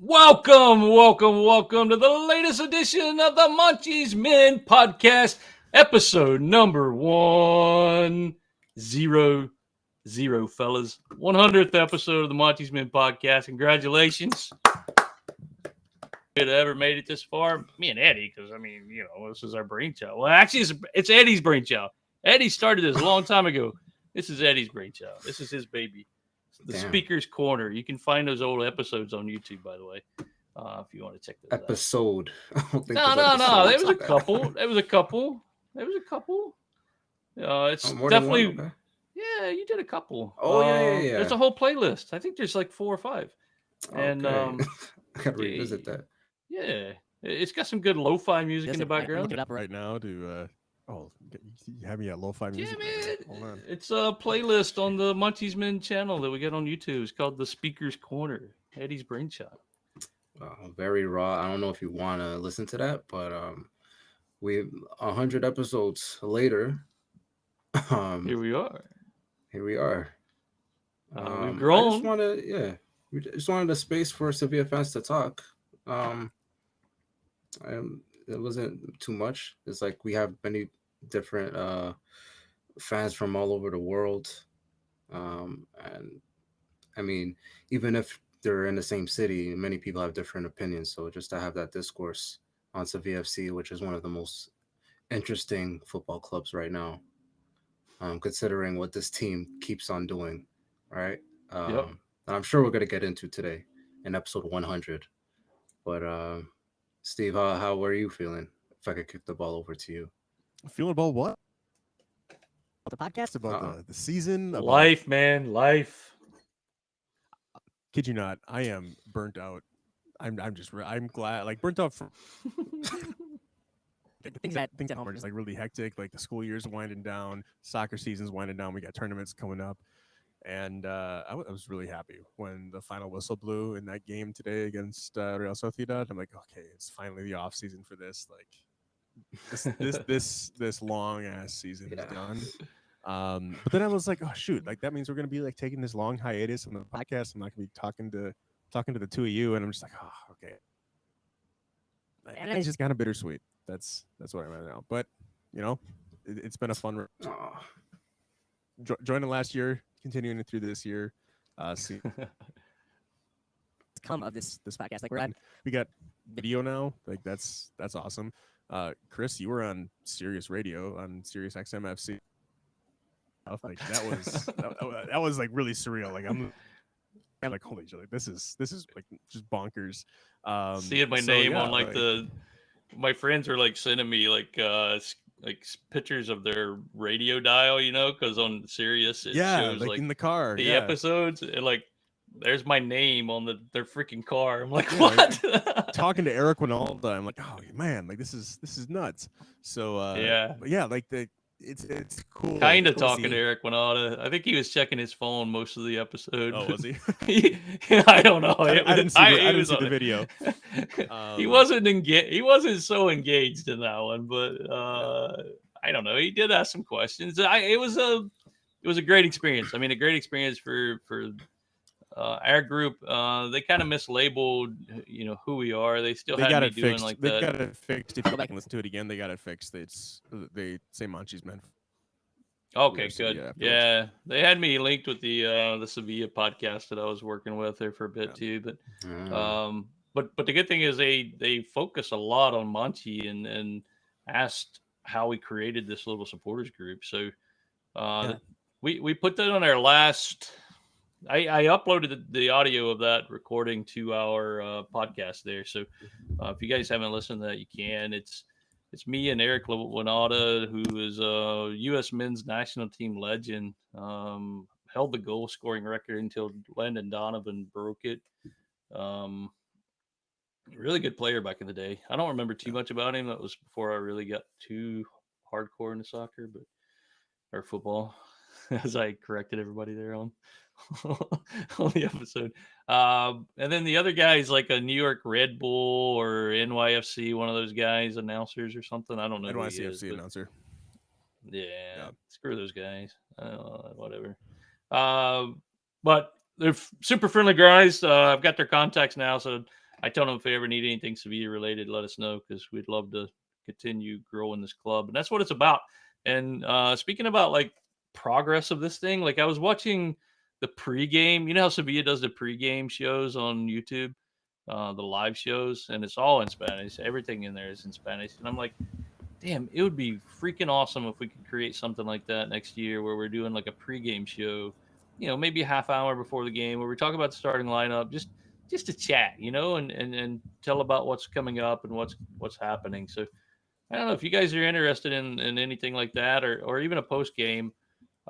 Welcome to the latest edition of the Monchi's Men podcast, episode number 100, fellas. 100th episode of the Monchi's Men podcast. Congratulations. Could have ever made it this far. Me and Eddie, because, this is our brainchild. Well, actually, it's Eddie's brainchild. Eddie started this a long time ago. This is Eddie's brainchild. This is his baby. The Speaker's Corner. You can find those old episodes on YouTube, by the way, if you want to check those episode. out. No. There was a couple. It's definitely. Okay. Yeah, you did a couple. Oh, yeah. There's a whole playlist. I think there's like 4 or 5. And I gotta revisit that. Yeah. It's got some good lo-fi music in the background. Look it up right now to... you have me at lo-fi music. Yeah, man. Hold on. It's a playlist on the Monchi's Men channel that we get on YouTube. It's called The Speaker's Corner. Eddie's brainchild. Very raw. I don't know if you want to listen to that, but we 100 episodes later. Here we are. We've grown. We just wanted a space for Sevilla fans to talk. It wasn't too much. It's like we have many different fans from all over the world, and I mean, even if they're in the same city, many people have different opinions. So just to have that discourse on Sevilla FC, which is one of the most interesting football clubs right now, considering what this team keeps on doing, right? Yep. I'm sure we're gonna get into today in episode 100. But Steve, how were you feeling? If I could kick the ball over to you. Feeling about what? The podcast about the season, about... life, man, life. Kid you not, I am burnt out. I'm glad, like burnt out from things at home are just like really hectic. Like the school year's winding down, soccer season's winding down. We got tournaments coming up, and I was really happy when the final whistle blew in that game today against Real Sociedad. I'm like, okay, it's finally the off season for this. Like this long ass season is done. But then I was like, oh shoot, like that means we're gonna be like taking this long hiatus on the podcast. I'm not gonna be talking to the two of you, and I'm just like, oh, okay. And it's just kind of bittersweet. That's what I'm at now. But it's been a fun joining last year, continuing it through this year. Come of this podcast, like we got video now. Like that's awesome. Chris, you were on Sirius Radio on Sirius XM FC. Like that was like really surreal. Like I'm like, holy shit, like this is like just bonkers. Seeing my name on like my friends are like sending me like pictures of their radio dial, because on Sirius it shows like in the car the episodes, and like there's my name on their freaking car. I'm like, what? Like, talking to Eric Winalda, I'm like, oh man, like this is nuts. So but yeah, like it's cool. Kind of talking to Eric Winalda. I think he was checking his phone most of the episode. Oh, was he? I don't know. I didn't see the video. He wasn't engaged. He wasn't so engaged in that one, but I don't know. He did ask some questions. It was a great experience. I mean, a great experience for our group. They kind of mislabeled, who we are. They still had me doing like that. They got it fixed. If you go back and listen to it again, they got it fixed. They say Monchi's Men. Okay, good. Yeah, they had me linked with the Sevilla podcast that I was working with there for a bit too. But but the good thing is they focus a lot on Monchi and asked how we created this little supporters group. So we put that on our last. I uploaded the audio of that recording to our podcast there. So if you guys haven't listened to that, you can. It's me and Eric Winalda, who is a U.S. men's national team legend. Held the goal scoring record until Landon Donovan broke it. Really good player back in the day. I don't remember too much about him. That was before I really got too hardcore into soccer, or football, as I corrected everybody there on the episode. And then the other guy is like a New York Red Bull or NYFC, one of those guys, announcers or something. I don't know. NYCFC announcer. Yeah, screw those guys. Whatever. But they're super friendly guys. I've got their contacts now, so I told them if they ever need anything Sevilla related, let us know because we'd love to continue growing this club, and that's what it's about. And speaking about like progress of this thing, like I was watching the pregame. You know how Sevilla does the pregame shows on YouTube, the live shows, and it's all in Spanish. Everything in there is in Spanish, and I'm like, damn, it would be freaking awesome if we could create something like that next year where we're doing like a pregame show, maybe a half hour before the game where we talk about the starting lineup, just to chat, and tell about what's coming up and what's happening. So I don't know if you guys are interested in anything like that or even a post game.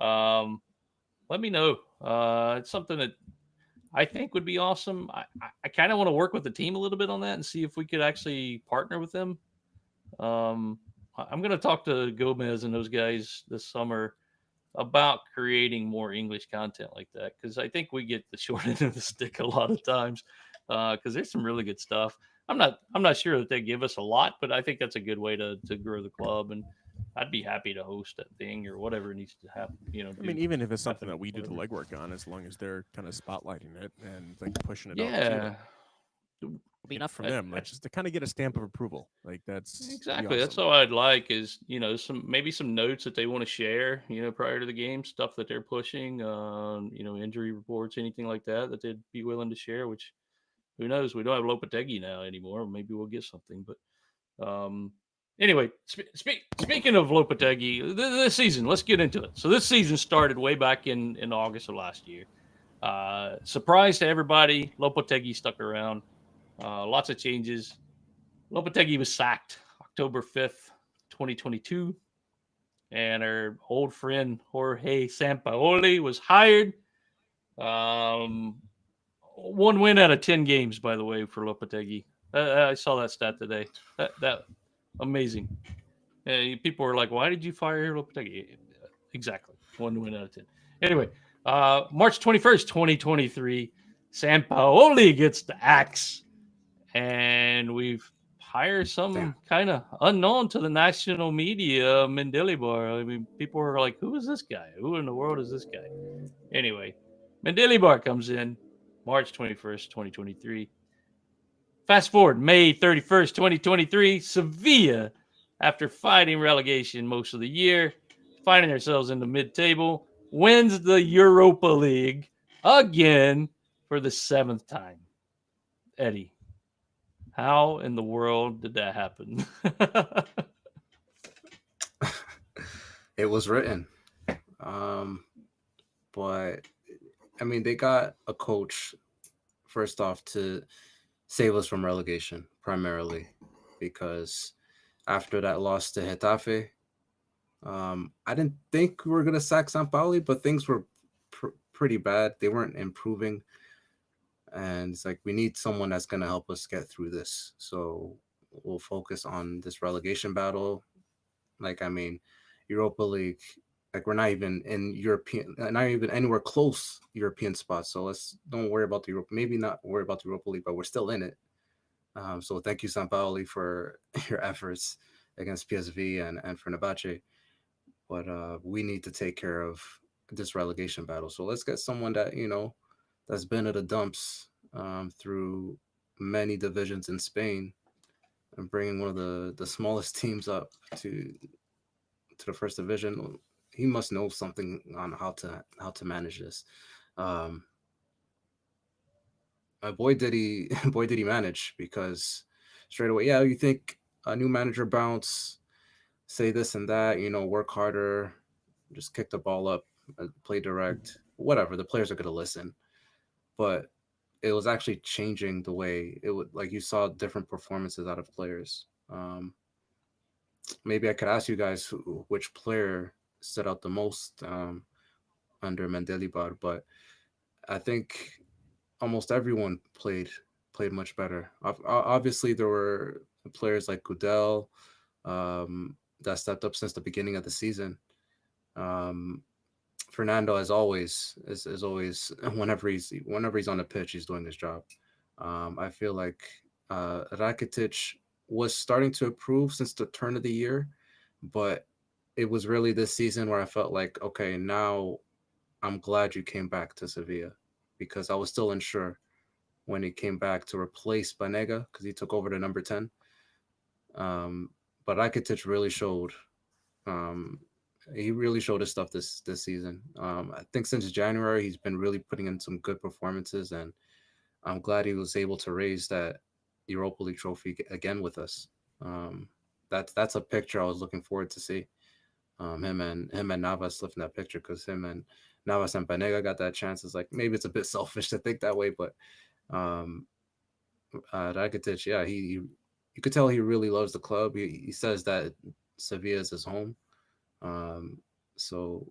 Um, let me know. It's something that I think would be awesome. I kind of want to work with the team a little bit on that and see if we could actually partner with them. Um, I'm going to talk to Gomez and those guys this summer about creating more English content like that because I think we get the short end of the stick a lot of times because there's some really good stuff. I'm not sure that they give us a lot, but I think that's a good way to grow the club, and I'd be happy to host that thing or whatever needs to happen. I mean, even if it's something that we do the legwork on, as long as they're kind of spotlighting it and like pushing it out to them. Be enough from them, like just to kind of get a stamp of approval. Like that's exactly awesome. that's all I'd like is some notes that they want to share prior to the game, stuff that they're pushing, injury reports, anything like that they'd be willing to share. Which who knows, we don't have Lopetegui now anymore. Maybe we'll get something, but anyway, speaking of Lopetegui, this season, let's get into it. So this season started way back in August of last year. Surprise to everybody, Lopetegui stuck around. Lots of changes. Lopetegui was sacked October 5th, 2022. And our old friend Jorge Sampaoli was hired. One win out of 10 games, by the way, for Lopetegui. I saw that stat today. That amazing. People were like, why did you fire Lopetegui? Exactly. One win out of 10. Anyway, March 21st, 2023, Sampaoli gets the axe. And we've hired some kind of unknown to the national media, Mendilibar. I mean, people were like, who is this guy? Who in the world is this guy? Anyway, Mendilibar comes in March 21st, 2023. Fast forward, May 31st, 2023, Sevilla, after fighting relegation most of the year, finding themselves in the mid-table, wins the Europa League again for the 7th time. Eddie, how in the world did that happen? It was written. But I mean, they got a coach first off to save us from relegation primarily because after that loss to Getafe, I didn't think we were gonna sack Sampaoli, but things were pretty bad. They weren't improving, and it's like we need someone that's gonna help us get through this. So we'll focus on this relegation battle. Like I mean, Europa League. Like we're not even in European, not even anywhere close European spots. So let's don't worry about the Europe. Maybe not worry about the Europa League, but we're still in it. So thank you, Sampaoli, for your efforts against PSV and for Nabache. But we need to take care of this relegation battle. So let's get someone that that's been at the dumps through many divisions in Spain and bringing one of the smallest teams up to the first division. He must know something on how to manage this. Boy did he boy did he manage, because straight away, yeah, you think a new manager bounce, say this and that, work harder, just kick the ball up, play direct, whatever. The players are gonna listen, but it was actually changing the way it would. Like you saw different performances out of players. Maybe I could ask you guys which player stood out the most under Mendilibar, but I think almost everyone played much better. Obviously, there were players like Goodell that stepped up since the beginning of the season. Fernando, as always, is always whenever he's on the pitch, he's doing his job. I feel like Rakitic was starting to improve since the turn of the year, but it was really this season where I felt like, okay, now I'm glad you came back to Sevilla, because I was still unsure when he came back to replace Banega because he took over the number 10. But Rakitic really showed. Um, he really showed his stuff this season. I think since January he's been really putting in some good performances, and I'm glad he was able to raise that Europa League trophy again with us. Um, that's a picture I was looking forward to see. Him and Navas lifting that picture because him and Navas and Banega got that chance. It's like maybe it's a bit selfish to think that way, but um, Rakitic, yeah, he you could tell he really loves the club. He says that Sevilla is his home. Um, so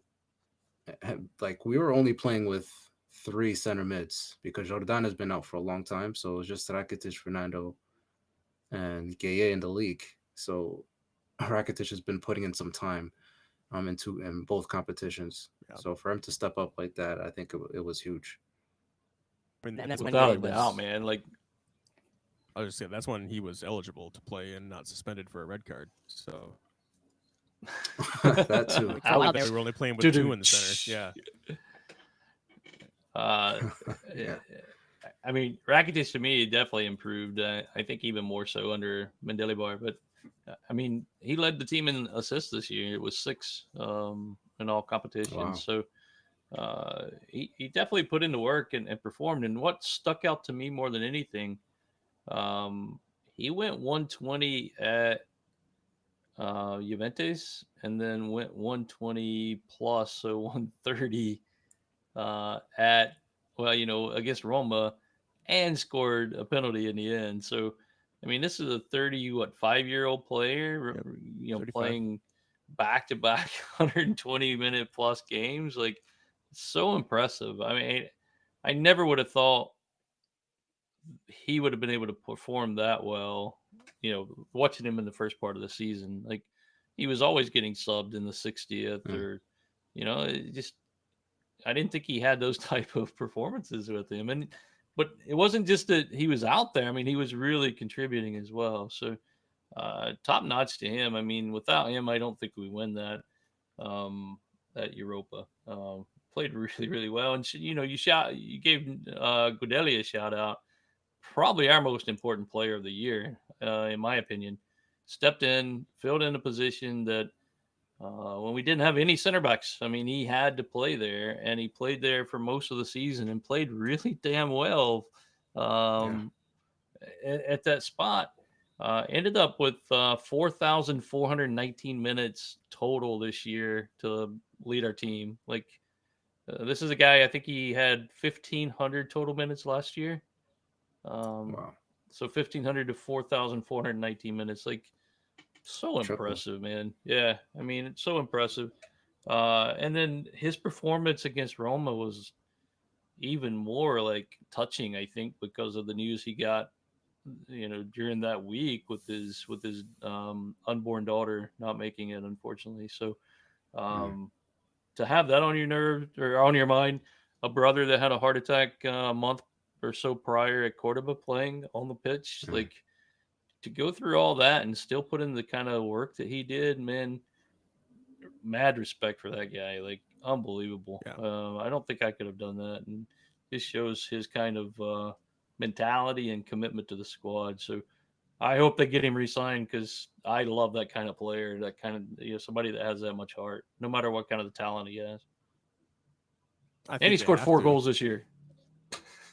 like we were only playing with three center mids because Jordan has been out for a long time. So it's just Rakitic, Fernando, and Gaye in the league. So Rakitic has been putting in some time in both competitions. Yeah. So for him to step up like that, I think it was huge. I mean, without a doubt, man. Like I was just saying, that's when he was eligible to play and not suspended for a red card. So that too. We were only playing with two in the center. Yeah. Yeah. I mean, Rakitic to me definitely improved. I think even more so under Mendelebar. But I mean, he led the team in assists this year. It was 6 in all competitions. Wow. So he definitely put in the work and performed. And what stuck out to me more than anything, he went 120 at Juventus and then went 120 plus, so 130 at, well, against Roma, and scored a penalty in the end. So, I mean, this is a 5-year-old player, playing back-to-back 120-minute plus games. Like, so impressive. I mean, I never would have thought he would have been able to perform that well, watching him in the first part of the season. Like, he was always getting subbed in the 60th or, it just, I didn't think he had those type of performances with him. But it wasn't just that he was out there. I mean, he was really contributing as well. So top notch to him. I mean, without him, I don't think we win that Europa. Played really, really well. And you gave Gudeli a shout out. Probably our most important player of the year, in my opinion. Stepped in, filled in a position that when we didn't have any center backs, I mean, he had to play there, and he played there for most of the season and played really damn well at that spot. Ended up with 4,419 minutes total this year to lead our team. Like, this is a guy, I think he had 1,500 total minutes last year. Wow. So 1,500 to 4,419 minutes. Like, so impressive, man. Yeah, I mean, it's so impressive. And then his performance against Roma was even more like touching, I think, because of the news he got, during that week with his unborn daughter not making it, unfortunately. So to have that on your nerve or on your mind, a brother that had a heart attack a month or so prior at Cordoba playing on the pitch, like, to go through all that and still put in the kind of work that he did, man, mad respect for that guy. Like, unbelievable. Yeah. I don't think I could have done that. And this shows his kind of mentality and commitment to the squad. So I hope they get him re-signed because I love that kind of player, that kind of, somebody that has that much heart, no matter what kind of the talent he has. And he scored 4 goals this year.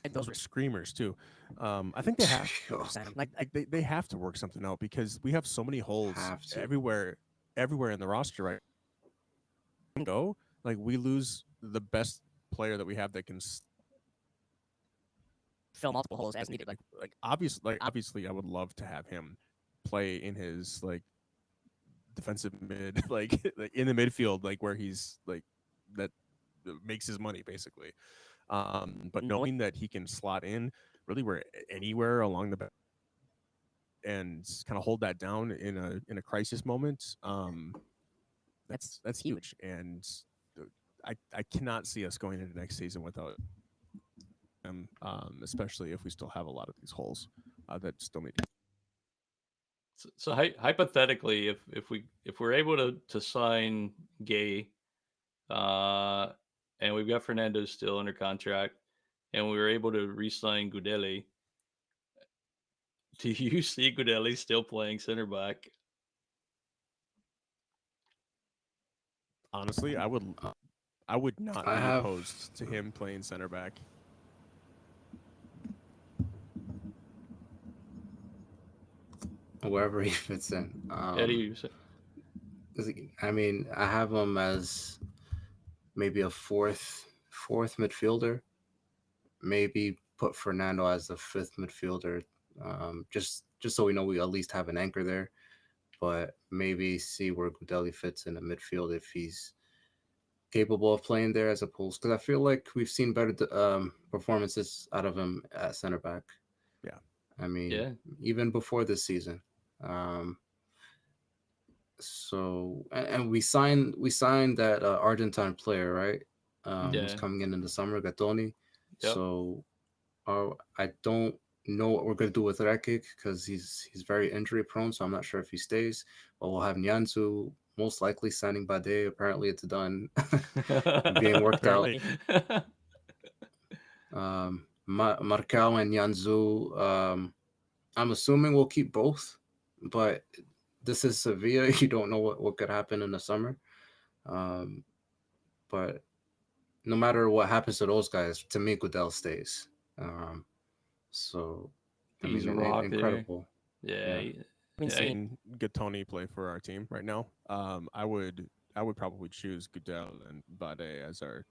And those are screamers too. I think they have they have to work something out because we have so many holes everywhere in the roster right go. Like, we lose the best player that we have that can fill multiple holes as needed. Like obviously I would love to have him play in his like defensive mid, like in the midfield, like where he's like that makes his money basically. But knowing that he can slot in really anywhere along the back and kind of hold that down in a crisis moment, that's huge. And I cannot see us going into next season without him, especially if we still have a lot of these holes that still need. So hypothetically, if we're able to sign Gay, and we've got Fernando still under contract, and we were able to re-sign Gudeli, Do you see Gudelli still playing center back? Honestly, I would not I be have opposed to him playing center back. wherever he fits in. Eddie, I mean, I have him as maybe a fourth midfielder. Maybe put Fernando as the fifth midfielder. Just so we know we at least have an anchor there. But maybe see where Goudelli fits in the midfield if he's capable of playing there as opposed because I feel like we've seen better performances out of him at center back. Yeah. I mean, yeah, even before this season. Um, and we signed that Argentine player, right? Who's yeah, coming in the summer, Gattoni. yep. So I don't know what we're gonna do with Rekic because he's very injury prone. So I'm not sure if he stays. But we'll have Nyanzu most likely signing Bade. Apparently, it's done, being worked out. Apparently, Marcao and Nyanzu. I'm assuming we'll keep both, but this is Sevilla. You don't know what could happen in the summer. Um, but no matter what happens to those guys, to me, Goodell stays. Um, so, I He's a mean, rock there. incredible. Yeah, Yeah. having yeah. seen Gattoni play for our team right now, I would probably choose Goodell and Bade as our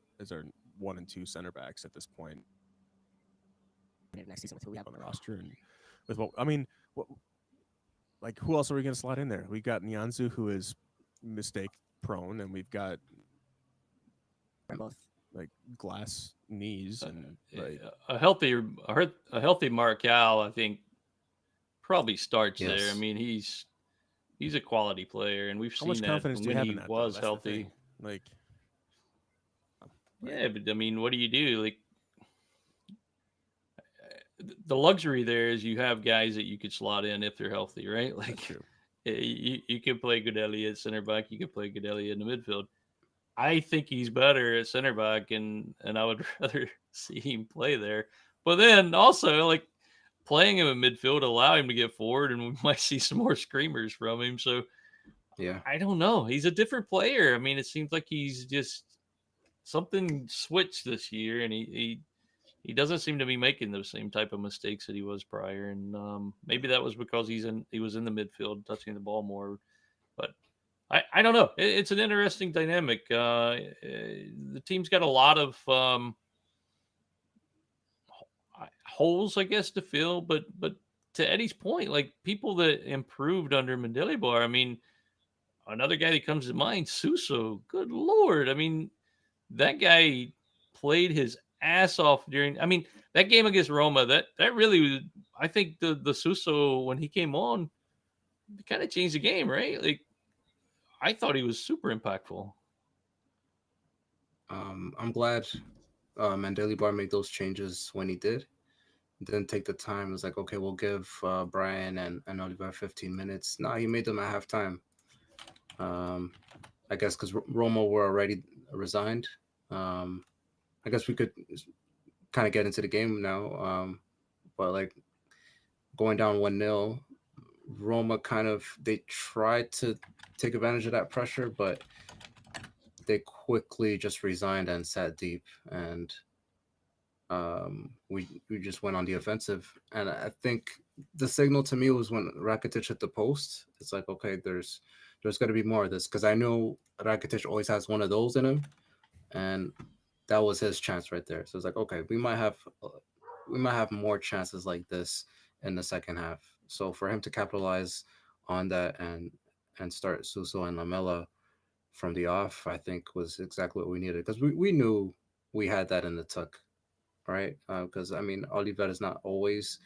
1 and 2 center backs at this point. Next season with who we have on the roster and with what I mean, what, like who else are we going to slot in there? We got Nyanzu who is mistake prone, and we've got both like glass knees and like A healthy a healthy Marcal, I think, probably starts there. I Yes. mean, he's a quality player, and we've how seen much that confidence do you when have in he that though? was That's the thing. healthy. Like, like Yeah, but I mean, what do you do? Like the luxury there is you have guys that you could slot in if they're healthy, right? that's Like true. you can play Godelli at center back, you can play Godelli in the midfield. I think he's better at center back, and I would rather see him play there. But then also like playing him in midfield allow him to get forward, and we might see some more screamers from him. So Yeah. I don't know. He's a different player. I mean, it seems like he's just something switched this year, and he doesn't seem to be making those same type of mistakes that he was prior. And maybe that was because he was in the midfield touching the ball more. But I don't know. It's an interesting dynamic. The team's got a lot of holes, I guess, to fill. But to Eddie's point, like people that improved under Mandela, I mean, another guy that comes to mind, Suso. Good lord! I mean, that guy played his ass off during. I mean, that game against Roma. That really was. I think the Suso when he came on, kind of changed the game, right? Like I thought he was super impactful. I'm glad Mandela Bar made those changes when he did. Didn't take the time. It was like, okay, we'll give Brian and Oliver 15 minutes. No, he made them at halftime. Um, I guess because Roma were already resigned. Um, I guess we could kind of get into the game now. But like going down 1-0, Roma kind of they tried to take advantage of that pressure, but they quickly just resigned and sat deep, and we just went on the offensive. And I think the signal to me was when Rakitic hit the post. It's like, okay, there's got to be more of this because I know Rakitic always has one of those in him, and that was his chance right there. So it's like, okay, we might have more chances like this in the second half. So for him to capitalize on that and start Suso and Lamela from the off, I think was exactly what we needed because we knew we had that in the tuck, right? Because I mean, Oliver is not always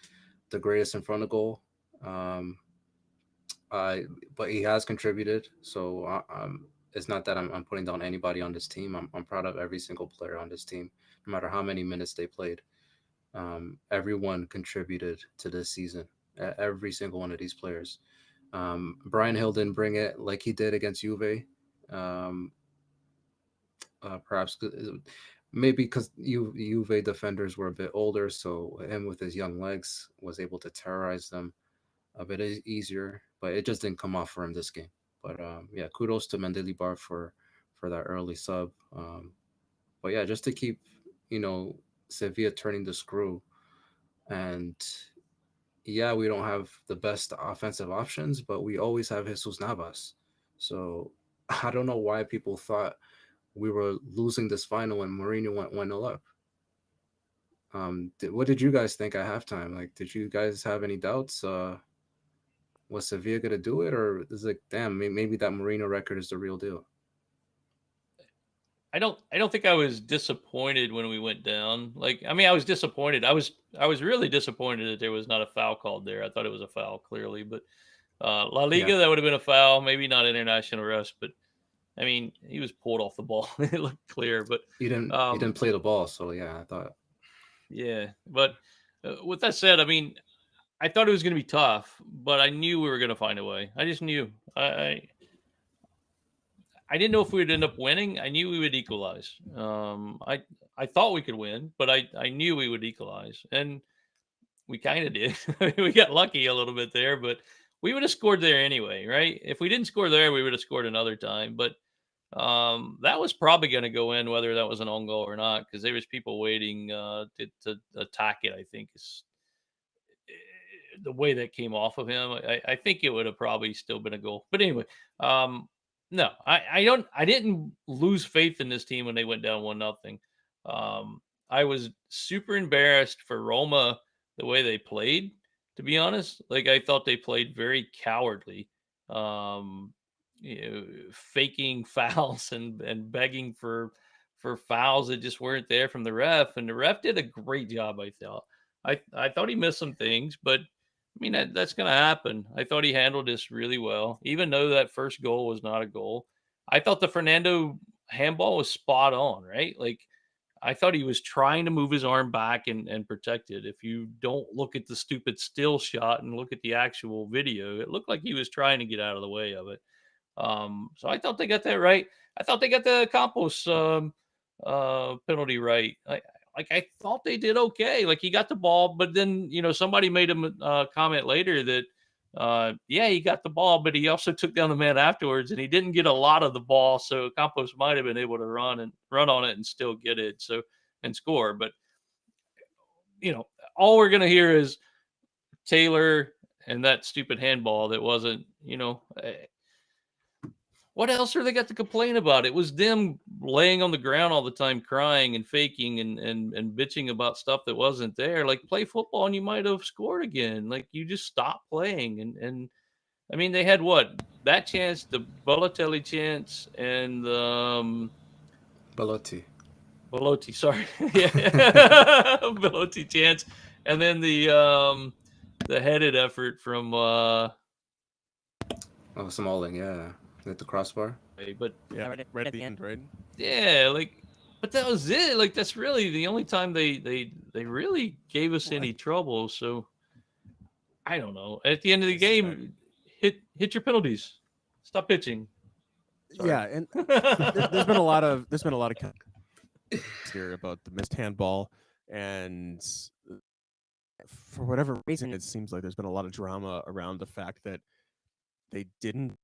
the greatest in front of goal, um, uh, but he has contributed. So it's not that I'm putting down anybody on this team. I'm proud of every single player on this team, no matter how many minutes they played. Everyone contributed to this season. Every single one of these players. Brian Hill didn't bring it like he did against Juve. Um, perhaps maybe because Juve defenders were a bit older, so him with his young legs was able to terrorize them. a bit easier, but it just didn't come off for him this game. But yeah, kudos to Mendilibar for that early sub. But yeah, just to keep, Sevilla turning the screw. And yeah, we don't have the best offensive options, but we always have Jesus Navas. So I don't know why people thought we were losing this final when Mourinho went 1-0 up. What did you guys think at halftime? Like, did you guys have any doubts? Was Sevilla gonna do it, or is it like, damn, maybe that Mourinho record is the real deal? I don't think I was disappointed when we went down. Like, I mean, I was disappointed. I was really disappointed that there was not a foul called there. I thought it was a foul clearly, but La Liga, Yeah, that would have been a foul, maybe not international arrest, but I mean, he was pulled off the ball. It looked clear, but he didn't play the ball, so yeah, I thought. yeah. But with that said, I mean, I thought it was going to be tough, but I knew we were going to find a way. I just knew. I didn't know if we would end up winning. I knew we would equalize. I thought we could win, but I knew we would equalize, and we kind of did. We got lucky a little bit there, but we would have scored there anyway, right? If we didn't score there, we would have scored another time. But that was probably going to go in, whether that was an own goal or not, because there was people waiting to attack it. I think is the way that came off of him. I think it would have probably still been a goal. But anyway, no, I didn't lose faith in this team when they went down 1-0. I was super embarrassed for Roma the way they played, to be honest. Like, I thought they played very cowardly. Um, Faking fouls and begging for fouls that just weren't there from the ref, and the ref did a great job. I thought. I thought he missed some things, but I mean, that's going to happen. I thought he handled this really well, even though that first goal was not a goal. I thought the Fernando handball was spot on, right? Like, I thought he was trying to move his arm back and protect it. If you don't look at the stupid still shot and look at the actual video, it looked like he was trying to get out of the way of it. So I thought they got that right. I thought they got the Campos penalty right. I thought they did okay. Like, he got the ball, but then somebody made a comment later that yeah, he got the ball, but he also took down the man afterwards, and he didn't get a lot of the ball. So Campos might have been able to run on it and still get it and score. But all we're gonna hear is Taylor and that stupid handball that wasn't. What else are they got to complain about? It was them laying on the ground all the time, crying and faking and bitching about stuff that wasn't there. Like, play football and you might have scored again. Like, you just stop playing. And I mean, they had what? That chance, the Balotelli chance, and Belotti. Belotti, sorry. Yeah. Belotti chance. And then the headed effort from Smalling, yeah, at the crossbar. but Yeah, right at the end, right? yeah, like, but that was it. Like, that's really the only time they really gave us any trouble. So I don't know. At the end of the game, hit your penalties. Stop pitching. Sorry. Yeah, and there's been a lot of here about the missed handball, and for whatever reason, it seems like there's been a lot of drama around the fact that they didn't.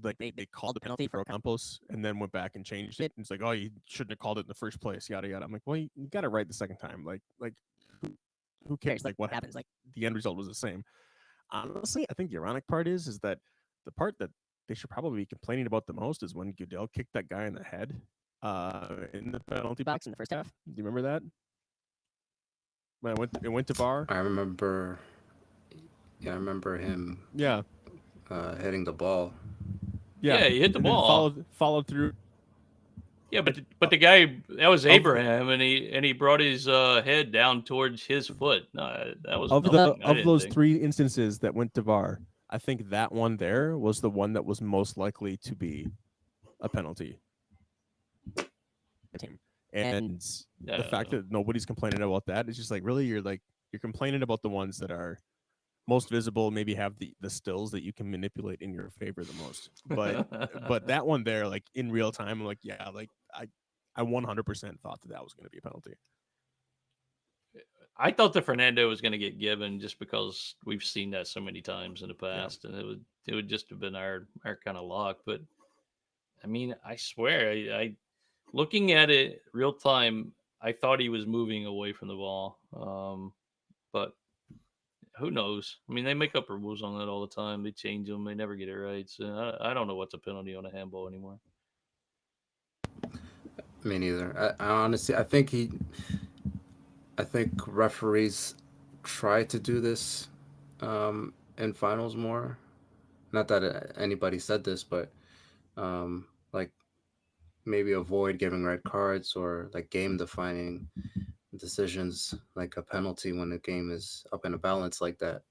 Like, they called the penalty for Ocampos and then went back and changed it. And it's like, oh, you shouldn't have called it in the first place, yada yada. I'm like, well, you got it right the second time. Like who cares? Like, what happens? Like, the end result was the same. Honestly, I think the ironic part is that the part that they should probably be complaining about the most is when Goodell kicked that guy in the head in the penalty box in the first half. Do you remember that? When it went to VAR. I remember. Yeah, I remember him. Yeah. Hitting the ball. Yeah, he hit the ball. Followed through. Yeah, but the guy, that was Abraham, and he brought his head down towards his foot. No, that was of those three instances that went to VAR. I think that one there was the one that was most likely to be a penalty. And the fact that nobody's complaining about that is just like, really, you're complaining about the ones that are most visible, maybe have the stills that you can manipulate in your favor the most. But that one there, like, in real time, I'm like, yeah, like I 100% thought that was going to be a penalty. I thought the Fernando was going to get given just because we've seen that so many times in the Yeah. past, and it would just have been our kind of luck. But I mean, I swear, I looking at it real time, I thought he was moving away from the ball. But who knows? I mean, they make up rules on that all the time. They change them. They never get it right. So I don't know what's a penalty on a handball anymore. Me neither. I honestly, I think referees try to do this in finals more. Not that anybody said this, but like maybe avoid giving red cards or like game defining decisions, like a penalty when the game is up in a balance like that.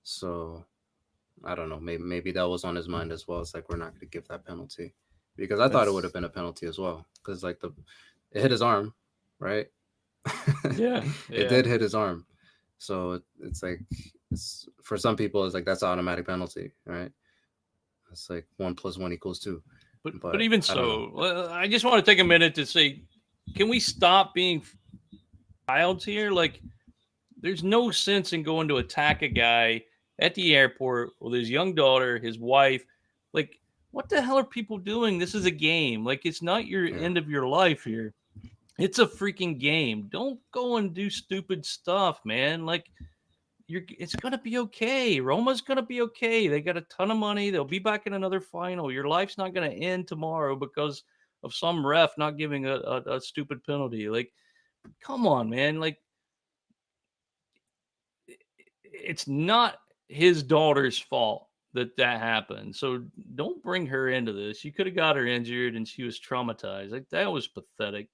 So I don't know. Maybe that was on his mind as well. It's like we're not going to give that penalty because I thought it would have That's been a penalty as well because like the it hit his arm, right? Yeah, It yeah. did hit his arm, so it's like for some people it's like that's an automatic penalty, right? It's like 1 + 1 = 2, But but even I don't know. so, I just want to take a minute to say, can we stop being childs here? Like, there's no sense in going to attack a guy at the airport with his young daughter, his wife. Like, what the hell are people doing? This is a game. Like, it's not your Yeah, end of your life here. It's a freaking game. Don't go and do stupid stuff, man. Like, it's gonna be okay. Roma's gonna be okay. They got a ton of money. They'll be back in another final. Your life's not gonna end tomorrow because of some ref not giving a stupid penalty. Like, come on, man. Like, it's not his daughter's fault that happened. So don't bring her into this. You could have got her injured and she was traumatized. Like, that was pathetic.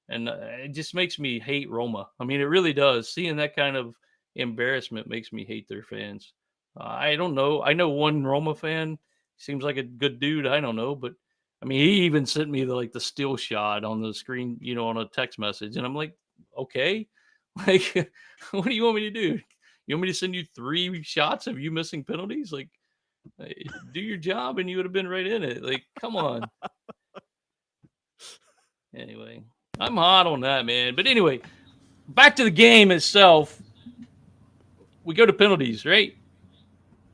And it just makes me hate Roma. I mean, it really does. Seeing that kind of embarrassment makes me hate their fans. I don't know. I know one Roma fan seems like a good dude. I don't know, but I mean, he even sent me the still shot on the screen, on a text message, and I'm like, okay, like, what do you want me to do? You want me to send you 3 shots of you missing penalties? Like, do your job, and you would have been right in it. Like, come on. Anyway, I'm hot on that, man. But anyway, back to the game itself. We go to penalties, right?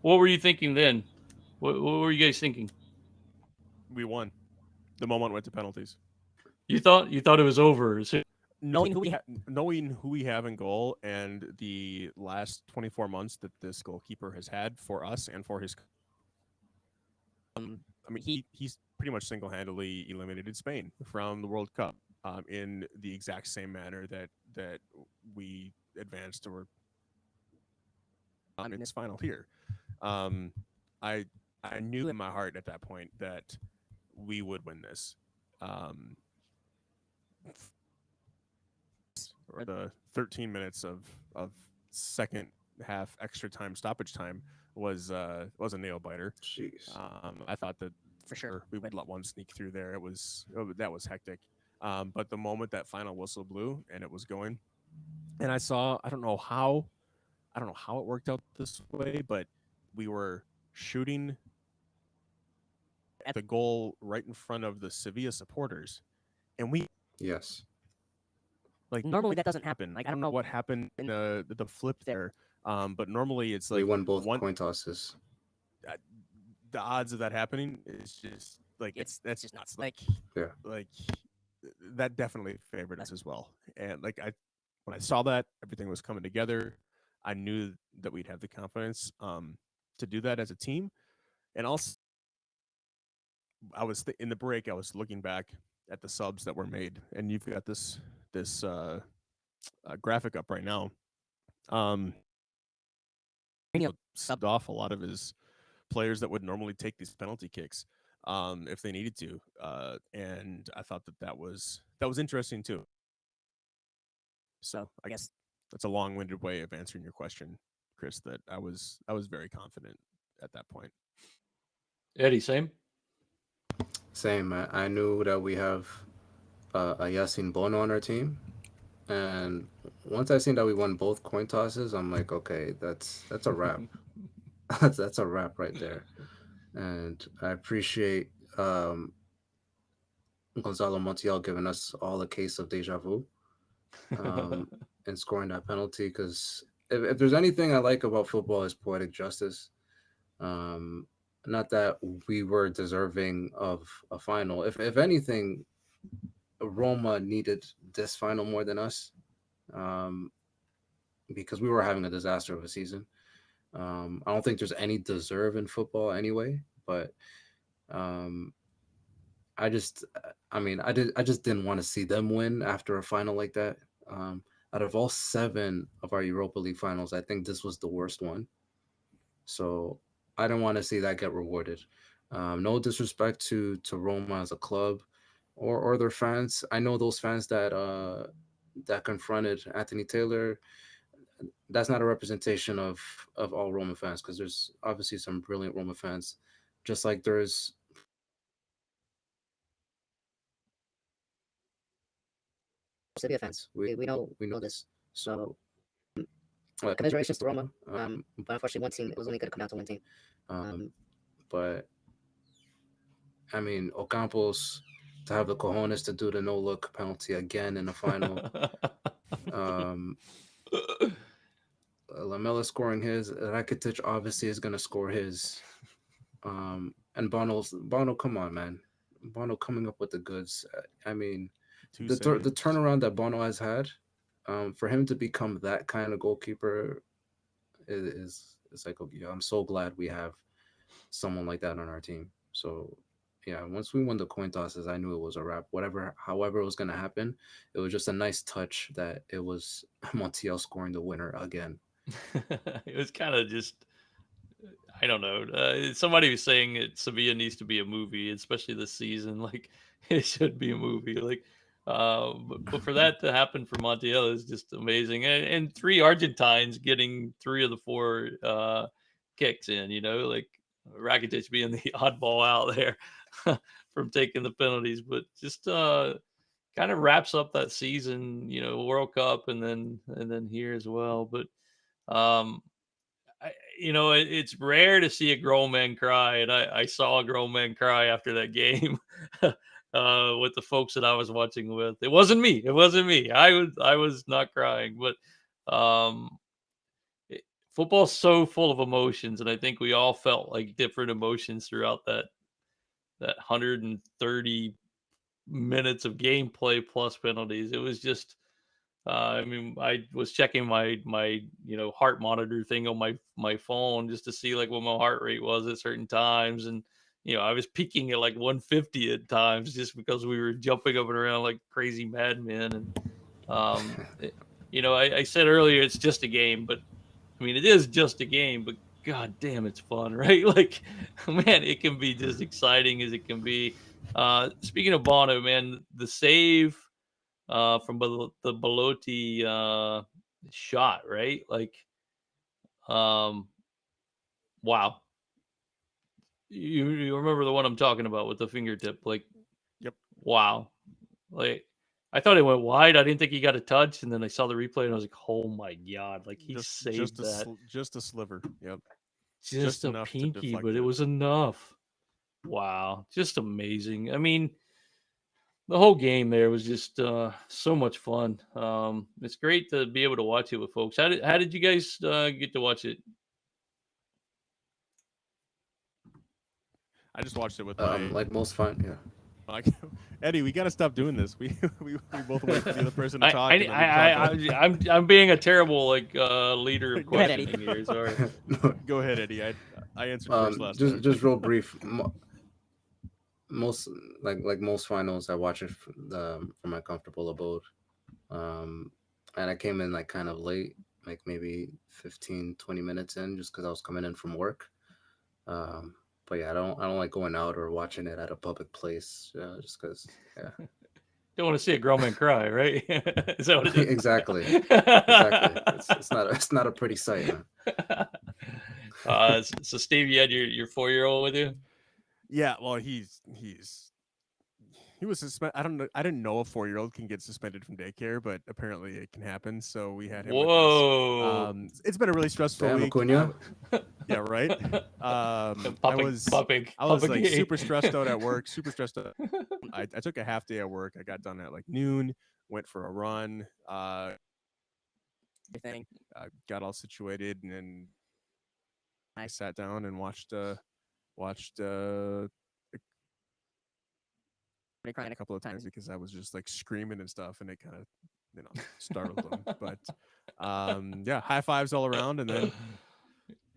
What were you thinking then? What were you guys thinking? we won. The moment went to penalties. You thought it was over. Knowing who we have in goal and the last 24 months that this goalkeeper has had for us and for his I mean he's pretty much single-handedly eliminated Spain from the World Cup in the exact same manner that we advanced or on in this final here. Um, I I knew in my heart at that point that we would win this. Um, or the 13 minutes of second half extra time stoppage time was a nail biter. jeez. I thought that for sure we would let one sneak through there. That was hectic. But the moment that final whistle blew and it was going, and I don't know how it worked out this way, but we were shooting at the goal right in front of the Sevilla supporters, and we Yes, like normally that doesn't happen. Like I don't know what happened in the flip there, but normally it's we like won both one coin tosses. uh, the odds of that happening is just like that's just nuts. Yeah, Like that definitely favored us as well. And like when I saw that everything was coming together, I knew that we'd have the confidence to do that as a team. And also, in the break, I was looking back at the subs that were made, and you've got this graphic up right now. Mourinho subbed off a lot of his players that would normally take these penalty kicks if they needed to, and I thought that was interesting too. So I guess that's a long-winded way of answering your question, Chris. That I was very confident at that point. Eddie, same. same. I knew that we have a Yasin Bono on our team, and once I seen that we won both coin tosses, I'm like, okay, that's a wrap. That's a wrap right there. And I appreciate Gonzalo Montiel giving us all a case of deja vu. and scoring that penalty. Because if there's anything I like about football is poetic justice. Um, Not that we were deserving of a final. If anything, Roma needed this final more than us, um, because we were having a disaster of a season. I don't think there's any deserve in football anyway, but um, I just didn't want to see them win after a final like that. Out of all 7 of our Europa League finals, I think this was the worst one. So I don't want to see that get rewarded. No disrespect to Roma as a club, or their fans. I know those fans that confronted Anthony Taylor. That's not a representation of all Roma fans, because there's obviously some brilliant Roma fans, just like there's Sevilla fans. We know this. So commiserations to Roma. But unfortunately, one team, it was only going to come down to one team. But I mean, Ocampos, to have the cojones to do the no look penalty again in the final. Lamela scoring his. Rakitic obviously is going to score his. And Bono, come on, man. Bono coming up with the goods. I mean, the turnaround that Bono has had, for him to become that kind of goalkeeper is like, okay, I'm so glad we have someone like that on our team. So yeah, once we won the coin tosses, I knew it was a wrap. However it was gonna happen, it was just a nice touch that it was Montiel scoring the winner again. It was kind of just, I don't know. Somebody was saying Sevilla needs to be a movie, especially this season. Like, it should be a movie. Like, but for that to happen for Montiel is just amazing. And 3 Argentines getting 3 of the 4 kicks in. Like Rakitic being the oddball out there from taking the penalties, but just kind of wraps up that season. World Cup and then here as well. But um, it's rare to see a grown man cry, and I saw a grown man cry after that game with the folks that I was watching with. It wasn't me. I was not crying, but football's so full of emotions, and I think we all felt like different emotions throughout that 130 minutes of gameplay plus penalties. It was just I was checking my heart monitor thing on my phone just to see like what my heart rate was at certain times, and I was peaking at like 150 at times just because we were jumping up and around like crazy madmen. And I said earlier it's just a game, but I mean it is just a game, but god damn it's fun, right? Like, man, it can be just exciting as it can be. Speaking of Bono, man, the save from the Belotti shot, right? Like, um, wow. You remember the one I'm talking about with the fingertip? Like, yep. Wow. Like, I thought it went wide. I didn't think he got a touch, and then I saw the replay, and I was like, "Oh my god!" Like, he saved that. Just a sliver. Yep. Just a pinky, but it was enough. Wow, just amazing. I mean, the whole game there was just so much fun. It's great to be able to watch it with folks. How did you guys get to watch it? I just watched it with like most fun, yeah. Like, Eddie, we got to stop doing this. We both wait for the other person to talk. I'm being a terrible leader of questioning here. Sorry. Go ahead, Eddie. I answered first last time. Just real brief. Most most finals, I watch it from my comfortable abode, and I came in like kind of late, like maybe 15-20 minutes in, just because I was coming in from work. But yeah, I don't like going out or watching it at a public place, just because. Yeah. Don't want to see a grown man cry, right? Is that what it is? Exactly. It's not a pretty sight, man. So Steve, you had your 4-year-old with you? Yeah, well, he was suspended. I didn't know a 4-year-old can get suspended from daycare, but apparently it can happen. So we had him. Whoa! With us. It's been a really stressful week. Yeah, right. I was like super stressed out at work. Super stressed out. I took a half day at work. I got done at like noon. went for a run, everything, got all situated, and then I sat down and watched I cried a couple of times because I was just like screaming and stuff, and it kind of startled them. But yeah, high fives all around, and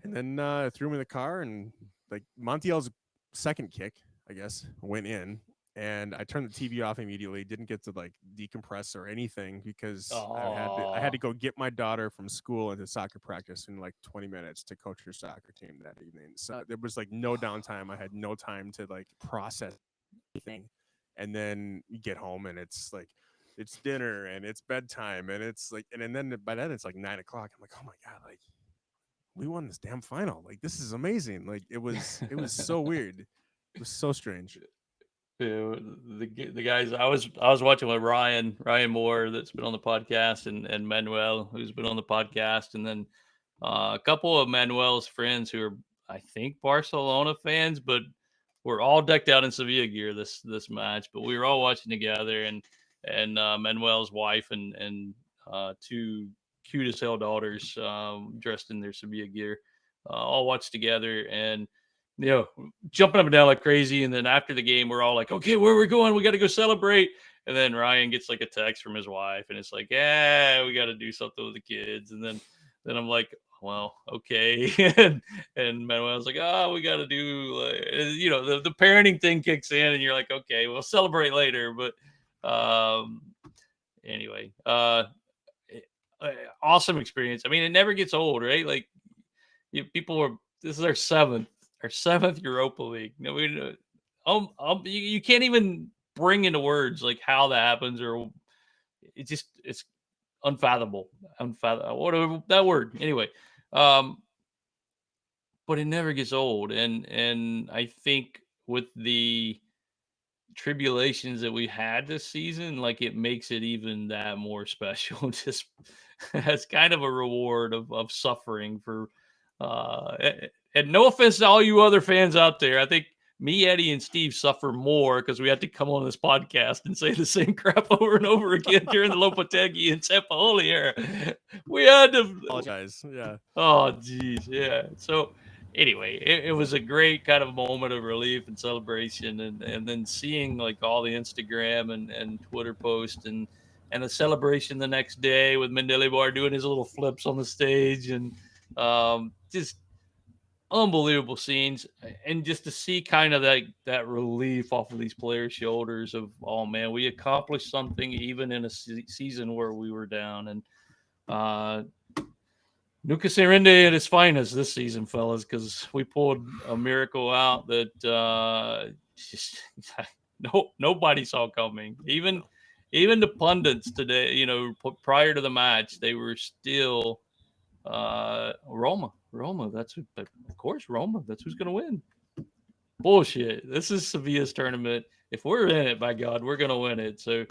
then threw him in the car, and like Montiel's second kick, I guess, went in, and I turned the TV off immediately. Didn't get to like decompress or anything because I had to go get my daughter from school into soccer practice in like 20 minutes to coach her soccer team that evening. So there was like no downtime. I had no time to like process anything. And then you get home and it's like it's dinner and it's bedtime and it's like and then by then it's like 9 o'clock. I'm like, oh my god, like we won this damn final. Like this is amazing. Like it was so weird. It was so strange. The guys I was watching with Ryan Moore that's been on the podcast and Manuel who's been on the podcast, and then a couple of Manuel's friends who are I think Barcelona fans, but we're all decked out in Sevilla gear this match. But we were all watching together, and Manuel's wife and two cute as hell daughters dressed in their Sevilla gear all watched together, and jumping up and down like crazy. And then after the game, we're all like, okay, where are we going? We got to go celebrate. And then Ryan gets like a text from his wife, and it's like, yeah, we got to do something with the kids. And then I'm like, well, okay. and Manuel's like, oh, we got to do, the parenting thing kicks in, and you're like, okay, we'll celebrate later. But anyway, awesome experience. I mean, it never gets old, right? Like this is our seventh Europa League. No, you can't even bring into words like how that happens, or it's unfathomable. Whatever that word. Anyway, but it never gets old, and I think with the tribulations that we had this season, like it makes it even that more special. Just as kind of a reward of suffering for and no offense to all you other fans out there. I think me, Eddie, and Steve suffer more because we had to come on this podcast and say the same crap over and over again during the Lopetegui and Sampaoli era. We had to apologize. Yeah. Oh, geez. Yeah. So anyway, it was a great kind of moment of relief and celebration, and then seeing like all the Instagram and Twitter posts and the celebration the next day with Mendelebar doing his little flips on the stage, and just unbelievable scenes, and just to see kind of that relief off of these players' shoulders of, oh man, we accomplished something even in a season where we were down. And Lucas Irende at his finest this season, fellas, because we pulled a miracle out that just nobody saw coming. Even the pundits today, prior to the match, they were still Roma. That's who, of course, Roma. That's who's going to win. Bullshit. This is Sevilla's tournament. If we're in it, by God, we're going to win it. So,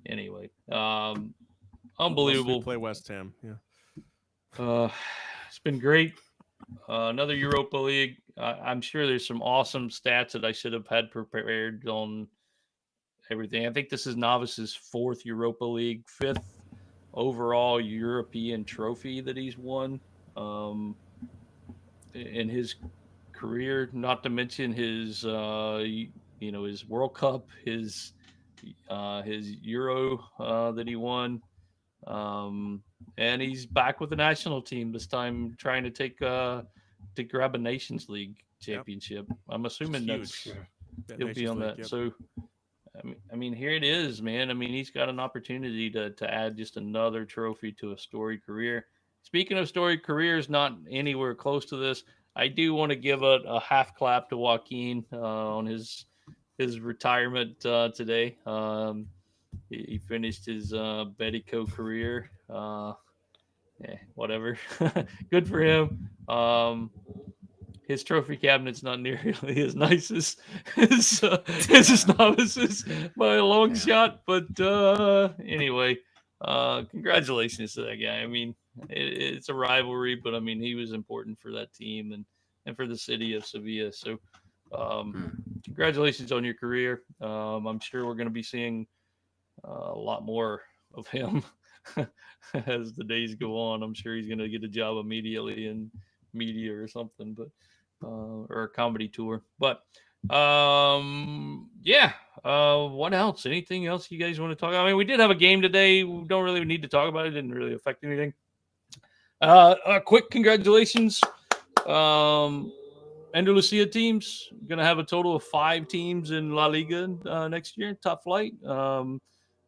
anyway, unbelievable. We play West Ham. Yeah. It's been great. Another Europa League. I'm sure there's some awesome stats that I should have had prepared on everything. I think this is Novice's fourth Europa League, fifth overall European trophy that he's won in his career. Not to mention his, his World Cup, his Euro that he won. And he's back with the national team this time, trying to to grab a Nations League championship. Yep. I'm assuming he'll be on that. Yep. So, I mean, here it is, man. I mean, he's got an opportunity to add just another trophy to a storied career. Speaking of storied careers, not anywhere close to this, I do want to give a half clap to Joaquin on his retirement today. He finished his Betico career. Whatever. Good for him. His trophy cabinet's not nearly as nice as his Novices by a long shot. But anyway, congratulations to that guy. I mean, it's a rivalry, but I mean, he was important for that team and for the city of Sevilla. So congratulations on your career. I'm sure we're going to be seeing a lot more of him as the days go on. I'm sure he's going to get a job immediately in media or something, but or a comedy tour. But yeah. What else? Anything else you guys want to talk about? I mean, we did have a game today. We don't really need to talk about it. It didn't really affect anything. Quick congratulations. Andalusia teams going to have a total of 5 teams in La Liga next year, top flight.